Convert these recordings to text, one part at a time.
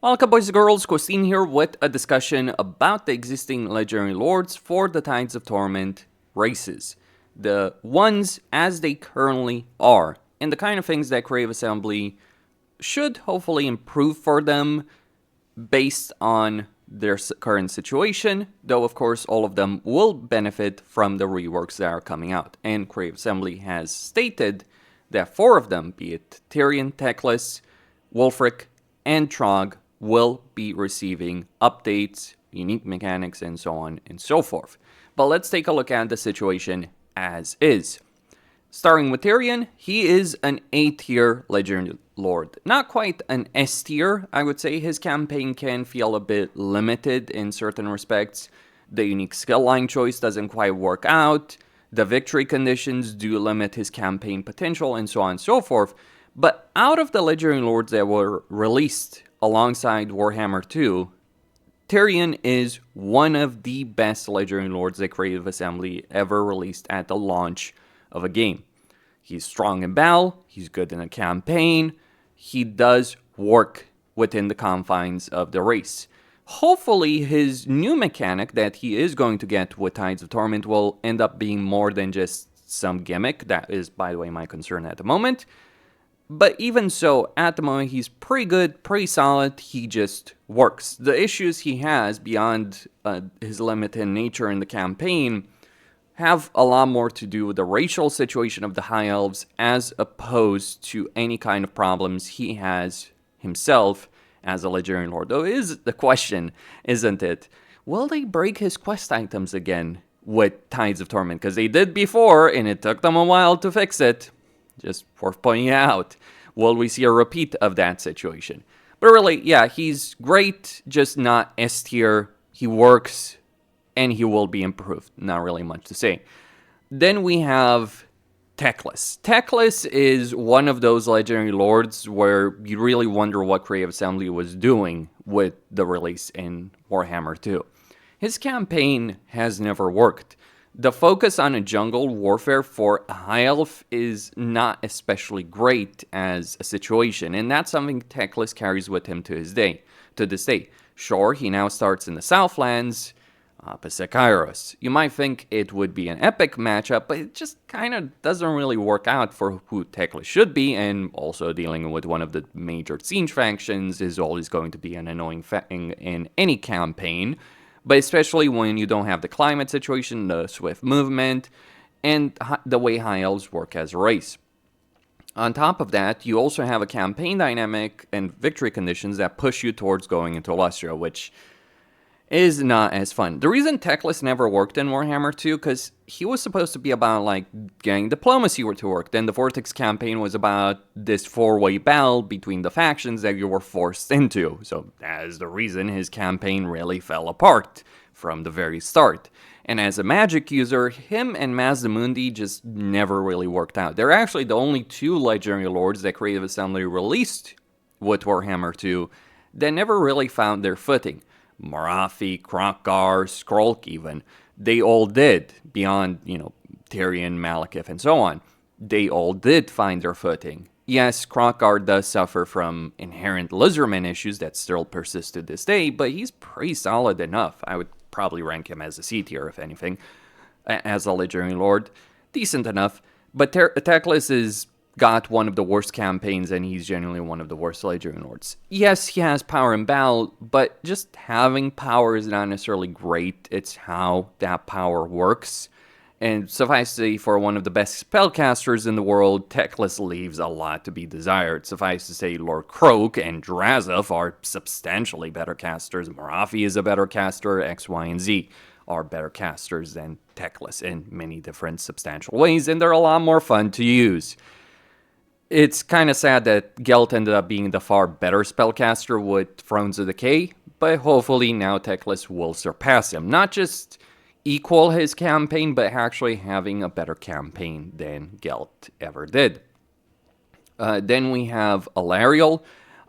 Welcome boys and girls, Christine here with a discussion about the existing Legendary Lords for the Tides of Torment races. The ones as they currently are, and the kind of things that Creative Assembly should hopefully improve for them based on their current situation, though of course all of them will benefit from the reworks that are coming out. And Creative Assembly has stated that 4 of them, be it Tyrion, Teclis, Wulfrik, and Throgg, will be receiving updates, unique mechanics, and so on and so forth. But let's take a look at the situation as is. Starting with Tyrion, he is an A-tier Legendary Lord. Not quite an S-tier, I would say. His campaign can feel a bit limited in certain respects. The unique skill line choice doesn't quite work out. The victory conditions do limit his campaign potential, and so on and so forth. But out of the Legendary Lords that were released alongside Warhammer 2, Tyrion is one of the best Legendary Lords that Creative Assembly ever released at the launch of a game. He's strong in battle, he's good in a campaign, he does work within the confines of the race. Hopefully his new mechanic that he is going to get with Tides of Torment will end up being more than just some gimmick. That is, by the way, my concern at the moment. But even so, at the moment, he's pretty good, pretty solid, he just works. The issues he has, beyond his limited nature in the campaign, have a lot more to do with the racial situation of the High Elves, as opposed to any kind of problems he has himself as a Legendary Lord. Though is the question, isn't it? Will they break his quest items again with Tides of Torment? Because they did before, and it took them a while to fix it. Just worth pointing out. Will we see a repeat of that situation? But really, yeah, he's great, just not S tier. He works, and he will be improved. Not really much to say. Then we have Teclis. Teclis is one of those Legendary Lords where you really wonder what Creative Assembly was doing with the release in Warhammer 2. His campaign has never worked. The focus on a jungle warfare for a High Elf is not especially great as a situation, and that's something Teclis carries with him to this day. Sure, he now starts in the Southlands, opposite Kairos. You might think it would be an epic matchup, but it just kind of doesn't really work out for who Teclis should be, and also dealing with one of the major siege factions is always going to be an annoying thing in any campaign. But especially when you don't have the climate situation, the swift movement, and the way High Elves work as a race. On top of that, you also have a campaign dynamic and victory conditions that push you towards going into Illustria, which is not as fun. The reason Teclis never worked in Warhammer 2, because he was supposed to be about, like, getting diplomacy to work. Then the Vortex campaign was about this 4-way battle between the factions that you were forced into. So that is the reason his campaign really fell apart from the very start. And as a magic user, him and Mazdamundi just never really worked out. They're actually the only 2 Legendary Lords that Creative Assembly released with Warhammer 2 that never really found their footing. Morathi, Kroq-Gar, Skrolk even, they all did, beyond, Tyrion, Malekith, and so on. They all did find their footing. Yes, Kroq-Gar does suffer from inherent lizardman issues that still persist to this day, but he's pretty solid enough. I would probably rank him as a C tier, if anything, as a Legendary Lord. Decent enough, but Teclis is got one of the worst campaigns, and he's genuinely one of the worst Legendary Lords. Yes, he has power in battle, but just having power is not necessarily great. It's how that power works. And suffice to say, for one of the best spellcasters in the world, Teclis leaves a lot to be desired. Suffice to say, Lord Kroq and Drazov are substantially better casters. Morathi is a better caster. X, Y, and Z are better casters than Teclis in many different substantial ways, and they're a lot more fun to use. It's kind of sad that Gelt ended up being the far better spellcaster with Thrones of Decay, but hopefully now Teclis will surpass him. Not just equal his campaign, but actually having a better campaign than Gelt ever did. Then we have Alarielle.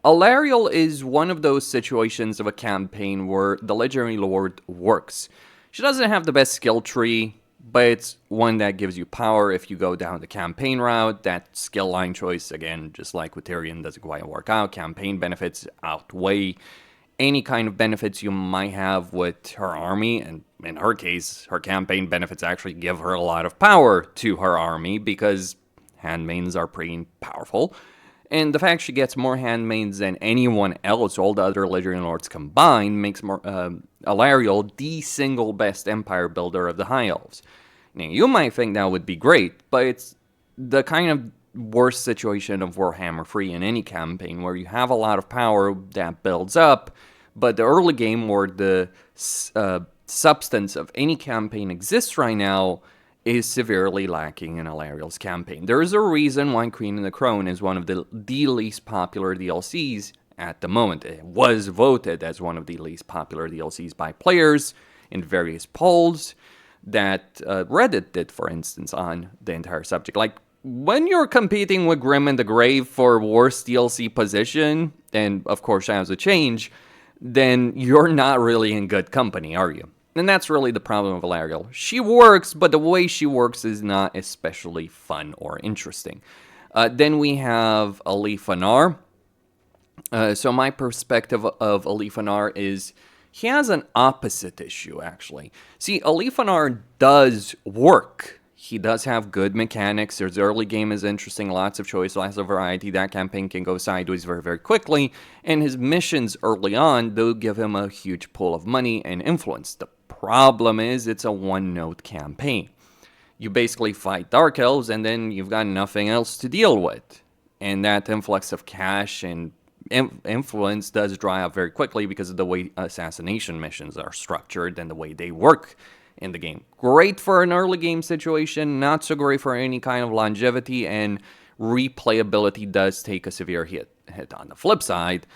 Alarielle is one of those situations of a campaign where the Legendary Lord works. She doesn't have the best skill tree, but it's one that gives you power if you go down the campaign route. That skill line choice, again, just like with Tyrion, doesn't quite work out. Campaign benefits outweigh any kind of benefits you might have with her army, and in her case, her campaign benefits actually give her a lot of power to her army because handmaidens are pretty powerful. And the fact she gets more handmaids than anyone else, all the other Legendary Lords combined, makes Alarielle the single best empire builder of the High Elves. Now, you might think that would be great, but it's the kind of worst situation of Warhammer 3 in any campaign, where you have a lot of power that builds up, but the early game where the substance of any campaign exists right now is severely lacking in Alarielle's campaign. There is a reason why Queen and the Crown is one of the least popular DLCs at the moment. It was voted as one of the least popular DLCs by players in various polls that Reddit did, for instance, on the entire subject. Like, when you're competing with Grim and the Grave for worst DLC position, and of course Shadows of Change, then you're not really in good company, are you? And that's really the problem of Alarielle. She works, but the way she works is not especially fun or interesting. Then we have Alith Anar. So my perspective of Alith Anar is he has an opposite issue, actually. See, Alith Anar does work. He does have good mechanics. His early game is interesting, lots of choice, lots of variety. That campaign can go sideways very, very quickly. And his missions early on do give him a huge pool of money and influence. The problem is it's a one-note campaign. You basically fight Dark Elves, and then you've got nothing else to deal with. And that influx of cash and influence does dry up very quickly because of the way assassination missions are structured and the way they work in the game. Great for an early game situation, not so great for any kind of longevity, and replayability does take a severe hit. On the flip side,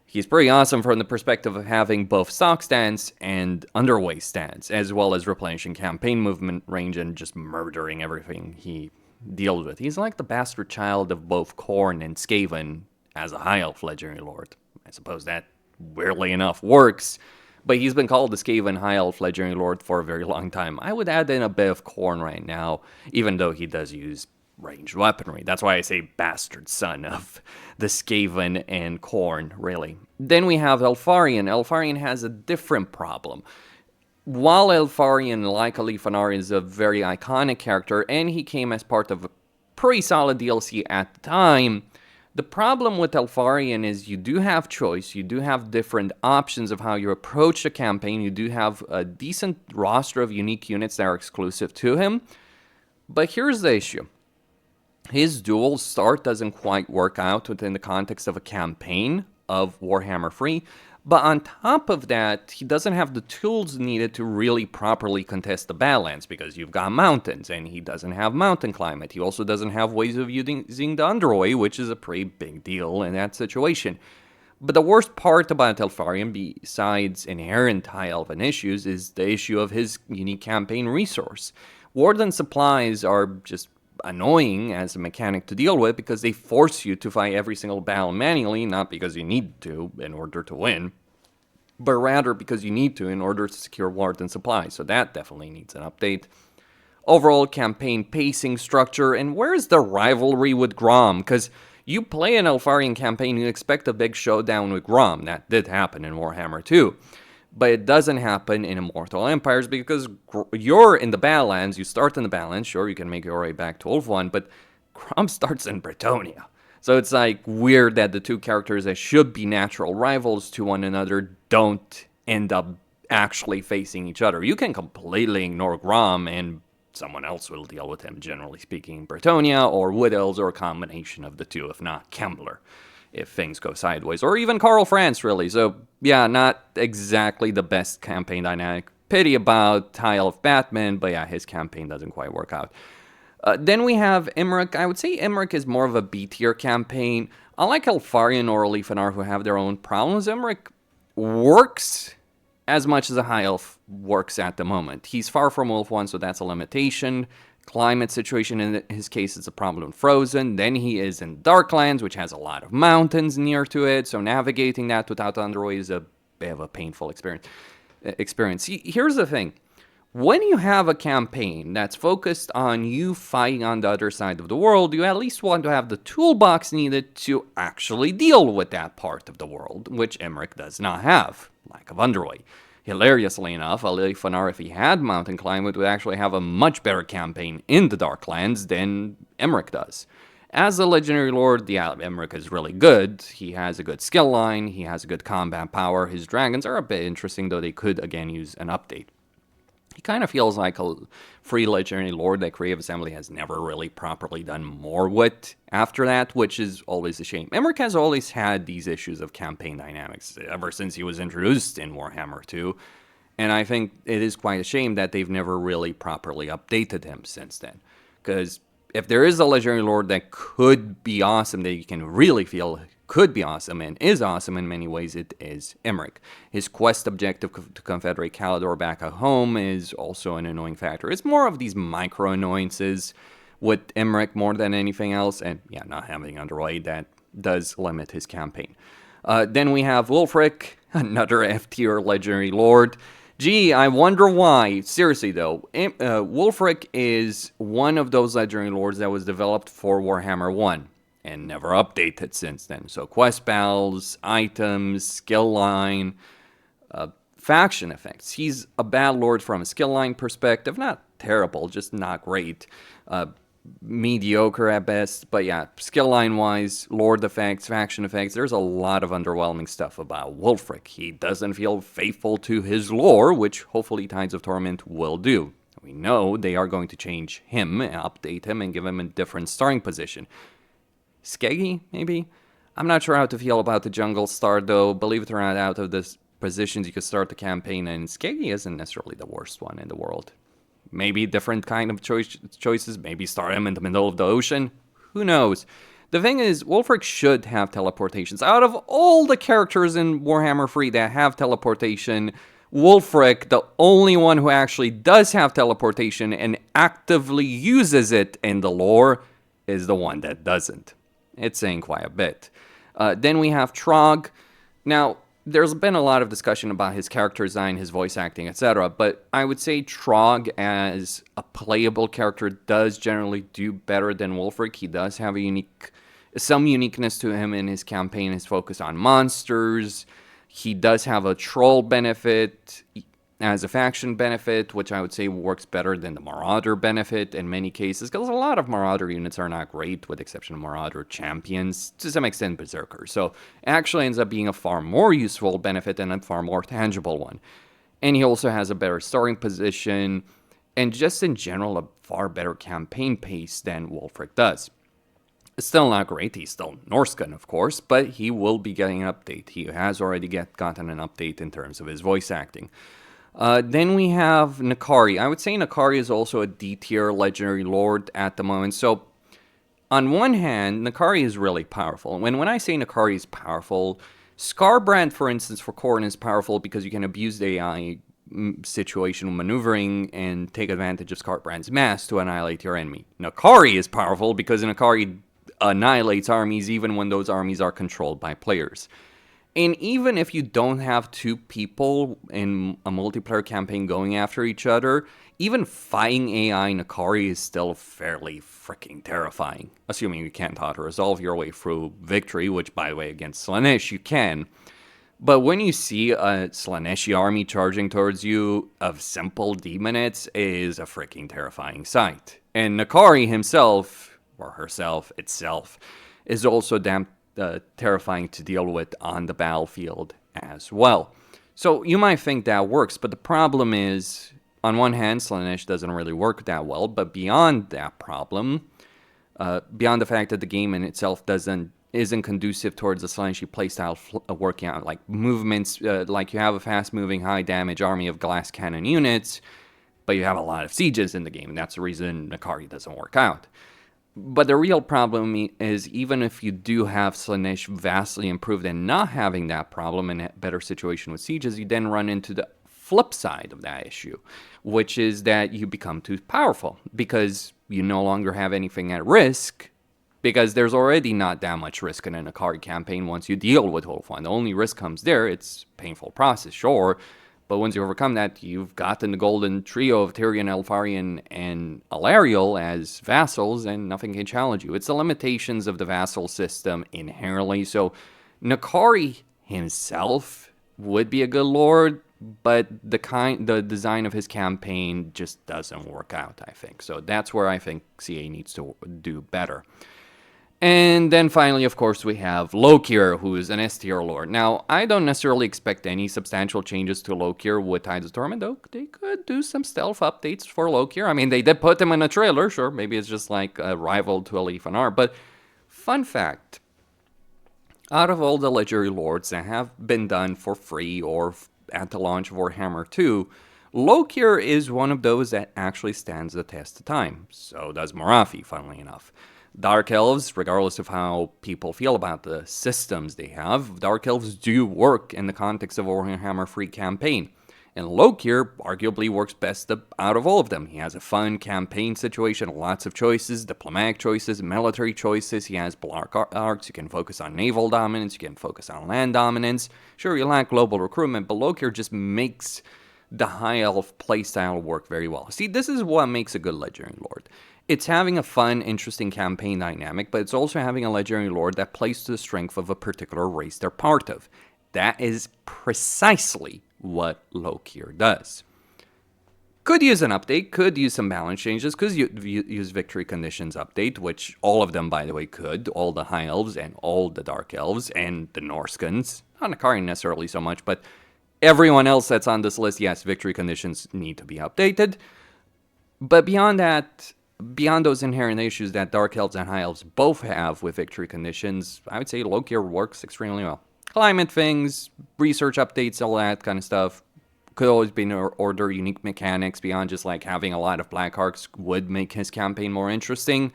he's pretty awesome from the perspective of having both stock stance and underway stance, as well as replenishing campaign movement range and just murdering everything he deals with. He's like the bastard child of both Khorne and Skaven as a High Elf Legendary Lord. I suppose that, weirdly enough, works, but he's been called the Skaven High Elf Legendary Lord for a very long time. I would add in a bit of Khorne right now, even though he does use ranged weaponry. That's why I say bastard son of the Skaven and Khorne, really. Then we have Eltharion. Eltharion has a different problem. While Eltharion, like Alith Anar, is a very iconic character, and he came as part of a pretty solid DLC at the time, the problem with Eltharion is you do have choice, you do have different options of how you approach the campaign, you do have a decent roster of unique units that are exclusive to him, but here's the issue. His dual start doesn't quite work out within the context of a campaign of Warhammer 3, but on top of that, he doesn't have the tools needed to really properly contest the Badlands, because you've got mountains, and he doesn't have mountain climate. He also doesn't have ways of using the underway, which is a pretty big deal in that situation. But the worst part about Eltharion, besides inherent High Elven issues, is the issue of his unique campaign resource. Warden supplies are just annoying as a mechanic to deal with because they force you to fight every single battle manually, not because you need to in order to win, but rather because you need to in order to secure Warden supplies. So that definitely needs an update. Overall campaign pacing, structure, and where's the rivalry with Grom? Because you play an Eltharion campaign, you expect a big showdown with Grom. That did happen in Warhammer 2. But it doesn't happen in Imoortal Empires because you're in the Badlands, you start in the Badlands, sure, you can make your way back to Ulthuan, but Grom starts in Bretonnia. So it's like weird that the two characters that should be natural rivals to one another don't end up actually facing each other. You can completely ignore Grom and someone else will deal with him, generally speaking, in Bretonnia, or Wood Elves, or a combination of the two, if not Kembler, if things go sideways, or even Karl Franz, really. So, yeah, not exactly the best campaign dynamic. Pity about High Elf Batman, but yeah, his campaign doesn't quite work out. Then we have Imrik. I would say Imrik is more of a B-tier campaign. Unlike Eltharion or Alith Anar, who have their own problems, Imrik works as much as a High Elf works at the moment. He's far from Ulthuan, so that's a limitation. Climate situation, in his case, is a problem Frozen. Then he is in Darklands, which has a lot of mountains near to it, so navigating that without underway is a bit of a painful experience. Here's the thing. When you have a campaign that's focused on you fighting on the other side of the world, you at least want to have the toolbox needed to actually deal with that part of the world, which Imrik does not have. Lack of underway. Hilariously enough, Alith Anar, if he had mountain climate, would actually have a much better campaign in the Darklands than Imrik does. As a legendary lord, yeah, Imrik is really good. He has a good skill line, he has a good combat power. His dragons are a bit interesting, though they could again use an update. He kind of feels like a free legendary lord that Creative Assembly has never really properly done more with after that, which is always a shame. Imrik has always had these issues of campaign dynamics ever since he was introduced in Warhammer 2, and I think it is quite a shame that they've never really properly updated him since then. Because if there is a legendary lord that could be awesome, that you can really feel could be awesome and is awesome in many ways, it is Imrik. His quest objective to confederate Kalador back at home is also an annoying factor. It's more of these micro annoyances with Imrik more than anything else, and yeah, not having underway, that does limit his campaign. Then we have Wulfrik, another F-tier legendary lord. Gee, I wonder why. Seriously though, Wulfrik is one of those legendary lords that was developed for Warhammer 1. And never updated since then. So quest battles, items, skill line, faction effects. He's a bad lord from a skill line perspective. Not terrible, just not great. Mediocre at best. But yeah, skill line wise, lord effects, faction effects, there's a lot of underwhelming stuff about Wulfrik. He doesn't feel faithful to his lore, which hopefully Tides of Torment will do. We know they are going to change him, update him, and give him a different starting position. Skeggy, maybe? I'm not sure how to feel about the jungle start, though. Believe it or not, out of the positions you could start the campaign, and Skeggy isn't necessarily the worst one in the world. Maybe different kind of choices. Maybe start him in the middle of the ocean. Who knows? The thing is, Wulfrik should have teleportations. Out of all the characters in Warhammer 3 that have teleportation, Wulfrik, the only one who actually does have teleportation and actively uses it in the lore, is the one that doesn't. It's saying quite a bit. Then we have Throgg. Now, there's been a lot of discussion about his character design, his voice acting, etc. But I would say Throgg as a playable character does generally do better than Wulfrik. He does have some uniqueness to him in his campaign. His focus on monsters. He does have a troll benefit as a faction benefit, which I would say works better than the Marauder benefit in many cases, because a lot of Marauder units are not great, with the exception of Marauder champions, to some extent Berserkers. So it actually ends up being a far more useful benefit and a far more tangible one. And he also has a better starting position, and just in general, a far better campaign pace than Wulfrik does. It's still not great. He's still Norscan, of course, but he will be getting an update. He has already gotten an update in terms of his voice acting. Then we have Nakari. I would say Nakari is also a D-tier legendary lord at the moment. So, on one hand, Nakari is really powerful. When I say Nakari is powerful, Scarbrand, for instance, for Khorne is powerful because you can abuse the AI situational maneuvering and take advantage of Scarbrand's mass to annihilate your enemy. Nakari is powerful because Nakari annihilates armies even when those armies are controlled by players. And even if you don't have two people in a multiplayer campaign going after each other, even fighting AI Nakari is still fairly freaking terrifying. Assuming you can't auto-resolve your way through victory, which, by the way, against Slaanesh you can. But when you see a Slaaneshi army charging towards you of simple demonites, it is a freaking terrifying sight. And Nakari himself, or herself, itself, is also damn terrifying to deal with on the battlefield as well. So you might think that works, but the problem is, on one hand, Slaanesh doesn't really work that well, but beyond that problem, beyond the fact that the game in itself isn't conducive towards a Slaaneshi playstyle working out, like movements, like you have a fast-moving, high-damage army of glass cannon units, but you have a lot of sieges in the game, and that's the reason Nakari doesn't work out. But the real problem is, even if you do have Slaanesh vastly improved and not having that problem and a better situation with sieges, you then run into the flip side of that issue, which is that you become too powerful because you no longer have anything at risk, because there's already not that much risk in an Nakari campaign once you deal with Wolfwan. The only risk comes there. It's a painful process, sure, But once you overcome that, you've gotten the golden trio of Tyrion, Eltharion, and Alarielle as vassals, and nothing can challenge you. It's the limitations of the vassal system inherently. So Nakari himself would be a good lord, but the design of his campaign just doesn't work out, I think. So that's where I think CA needs to do better. And then finally, of course, we have Lokhir, who is an S-tier lord. Now, I don't necessarily expect any substantial changes to Lokhir with Tides of Torment, though they could do some stealth updates for Lokhir. I mean, they did put him in a trailer, sure, maybe it's just like a rival to Alith Anar. But fun fact, out of all the legendary lords that have been done for free or at the launch of Warhammer 2, Lokhir is one of those that actually stands the test of time. So does Morathi, funnily enough. Dark Elves, regardless of how people feel about the systems they have, Dark Elves do work in the context of a Warhammer free campaign. And Lokhir arguably works best out of all of them. He has a fun campaign situation, lots of choices, diplomatic choices, military choices. He has block arcs. You can focus on naval dominance. You can focus on land dominance. Sure, you lack global recruitment, but Lokhir just makes the High Elf playstyle work very well. See, this is what makes a good Legendary Lord. It's having a fun, interesting campaign dynamic, but it's also having a Legendary Lord that plays to the strength of a particular race they're part of. That is precisely what Lokhir does. Could use an update, could use some balance changes, could use victory conditions update, which all of them, by the way, could. All the High Elves and all the Dark Elves and the Norscans. Not Nakari necessarily so much, but everyone else that's on this list, yes, victory conditions need to be updated. But beyond that, beyond those inherent issues that Dark Elves and High Elves both have with victory conditions, I would say Lokhir works extremely well. Climate things, research updates, all that kind of stuff. Could always be in order. Unique mechanics beyond just like having a lot of Black Arcs would make his campaign more interesting.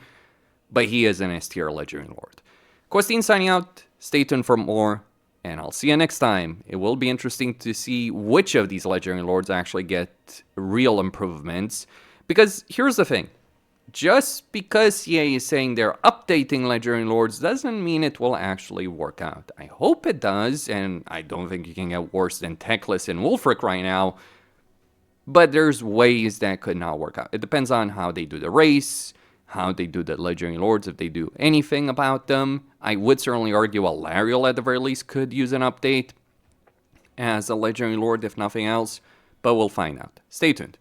But he is an S-tier Legendary Lord. Questine signing out. Stay tuned for more. And I'll see you next time. It will be interesting to see which of these Legendary Lords actually get real improvements. Because here's the thing. Just because CA is saying they're updating Legendary Lords doesn't mean it will actually work out. I hope it does, and I don't think you can get worse than Teclis and Wulfrik right now. But there's ways that could not work out. It depends on how they do the race, how they do the Legendary Lords, if they do anything about them. I would certainly argue Alarielle at the very least could use an update as a Legendary Lord, if nothing else. But we'll find out. Stay tuned.